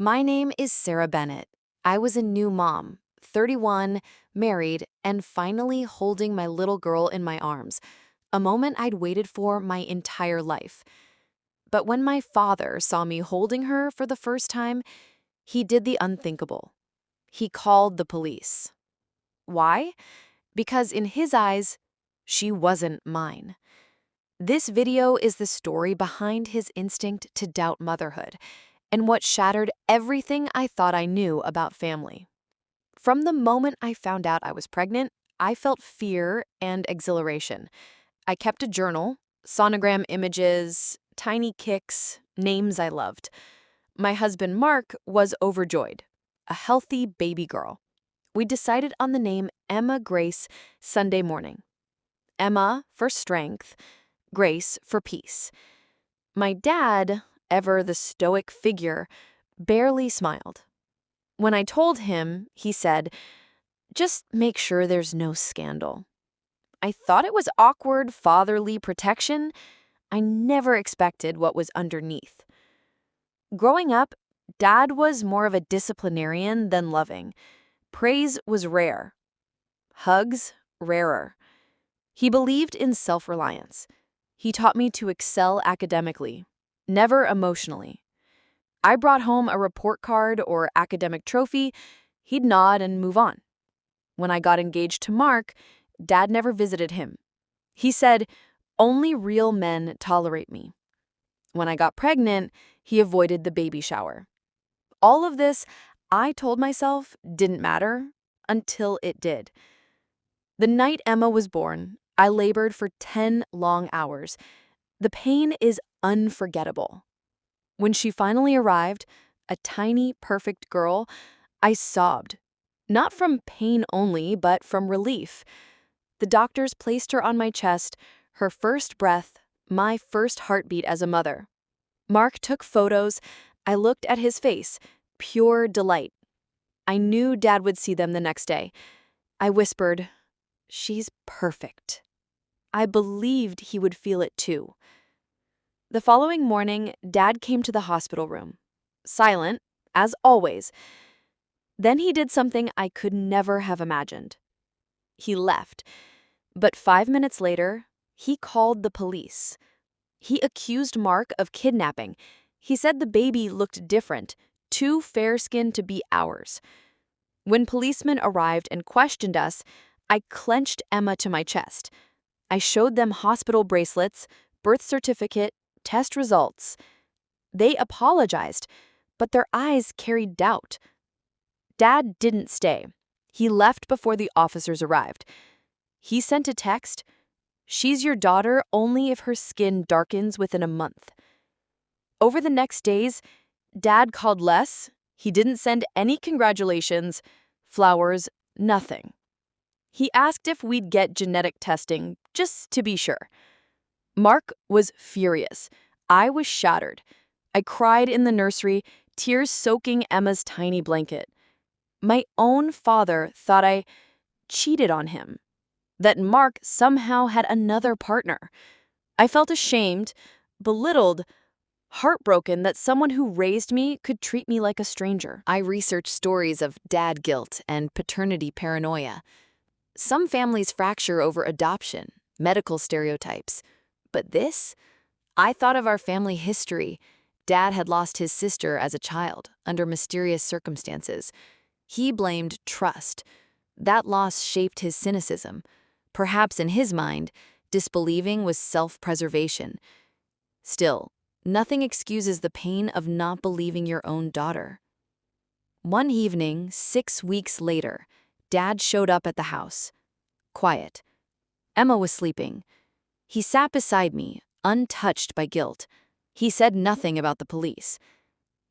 My name is Sarah Bennett. I was a new mom, 31, married, and finally holding my little girl in my arms, a moment I'd waited for my entire life. But when my father saw me holding her for the first time, he did the unthinkable. He called the police. Why? Because in his eyes, she wasn't mine. This video is the story behind his instinct to doubt motherhood and what shattered everything I thought I knew about family. From the moment I found out I was pregnant, I felt fear and exhilaration. I kept a journal, sonogram images, tiny kicks, names I loved. My husband Mark was overjoyed, a healthy baby girl. We decided on the name Emma Grace Sunday morning. Emma for strength, Grace for peace. My dad, ever the stoic figure, barely smiled. When I told him, he said, "Just make sure there's no scandal." I thought it was awkward fatherly protection. I never expected what was underneath. Growing up, Dad was more of a disciplinarian than loving. Praise was rare. Hugs, rarer. He believed in self-reliance. He taught me to excel academically, never emotionally. I brought home a report card or academic trophy, he'd nod and move on. When I got engaged to Mark, Dad never visited him. He said, "Only real men tolerate me." When I got pregnant, he avoided the baby shower. All of this, I told myself, didn't matter until it did. The night Emma was born, I labored for 10 long hours. The pain is unforgettable. When she finally arrived, a tiny, perfect girl, I sobbed. Not from pain only, but from relief. The doctors placed her on my chest, her first breath, my first heartbeat as a mother. Mark took photos. I looked at his face, pure delight. I knew Dad would see them the next day. I whispered, "She's perfect." I believed he would feel it too. The following morning, Dad came to the hospital room. Silent, as always. Then he did something I could never have imagined. He left. But 5 minutes later, he called the police. He accused Mark of kidnapping. He said the baby looked different, too fair-skinned to be ours. When policemen arrived and questioned us, I clenched Emma to my chest. I showed them hospital bracelets, birth certificate, test results. They apologized, but their eyes carried doubt. Dad didn't stay. He left before the officers arrived. He sent a text, "She's your daughter only if her skin darkens within a month." Over the next days, Dad called less. He didn't send any congratulations, flowers, nothing. He asked if we'd get genetic testing, just to be sure. Mark was furious. I was shattered. I cried in the nursery, tears soaking Emma's tiny blanket. My own father thought I cheated on him, that Mark somehow had another partner. I felt ashamed, belittled, heartbroken that someone who raised me could treat me like a stranger. I researched stories of dad guilt and paternity paranoia. Some families fracture over adoption, medical stereotypes. But this? I thought of our family history. Dad had lost his sister as a child, under mysterious circumstances. He blamed trust. That loss shaped his cynicism. Perhaps in his mind, disbelieving was self-preservation. Still, nothing excuses the pain of not believing your own daughter. One evening, 6 weeks later, Dad showed up at the house. Quiet. Emma was sleeping. He sat beside me, untouched by guilt. He said nothing about the police.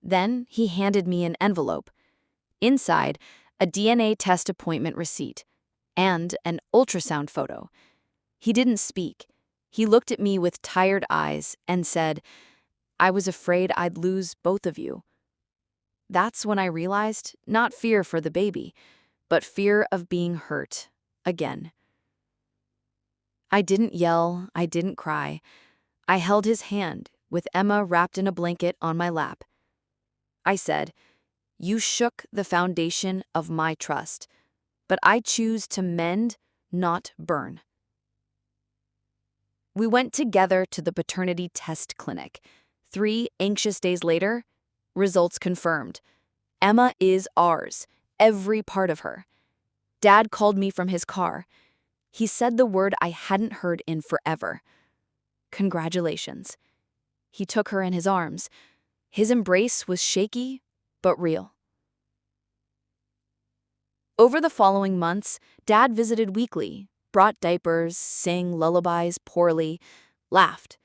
Then he handed me an envelope. Inside, a DNA test appointment receipt and an ultrasound photo. He didn't speak. He looked at me with tired eyes and said, "I was afraid I'd lose both of you." That's when I realized not fear for the baby, but fear of being hurt again. I didn't yell, I didn't cry. I held his hand, with Emma wrapped in a blanket on my lap. I said, You shook the foundation of my trust, but I choose to mend, not burn. We went together to the paternity test clinic. 3 anxious days later, results confirmed. Emma is ours, every part of her. Dad called me from his car. He said the word I hadn't heard in forever. Congratulations. He took her in his arms. His embrace was shaky, but real. Over the following months, Dad visited weekly, brought diapers, sang lullabies poorly, laughed.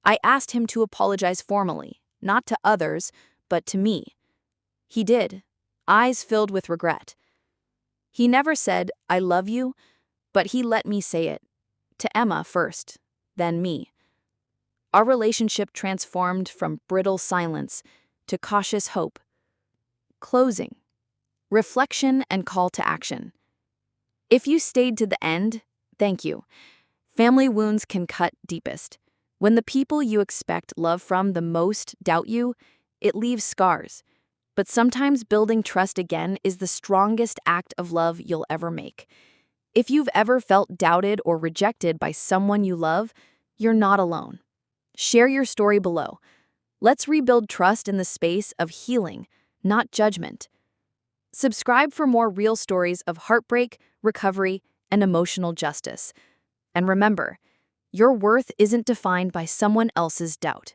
I asked him to apologize formally, not to others, but to me. He did, eyes filled with regret. He never said, "I love you," but he let me say it. To Emma first, then me. Our relationship transformed from brittle silence to cautious hope. Closing. Reflection and call to action. If you stayed to the end, thank you. Family wounds can cut deepest. When the people you expect love from the most doubt you, it leaves scars. But sometimes building trust again is the strongest act of love you'll ever make. If you've ever felt doubted or rejected by someone you love, you're not alone. Share your story below. Let's rebuild trust in the space of healing, not judgment. Subscribe for more real stories of heartbreak, recovery, and emotional justice. And remember, your worth isn't defined by someone else's doubt.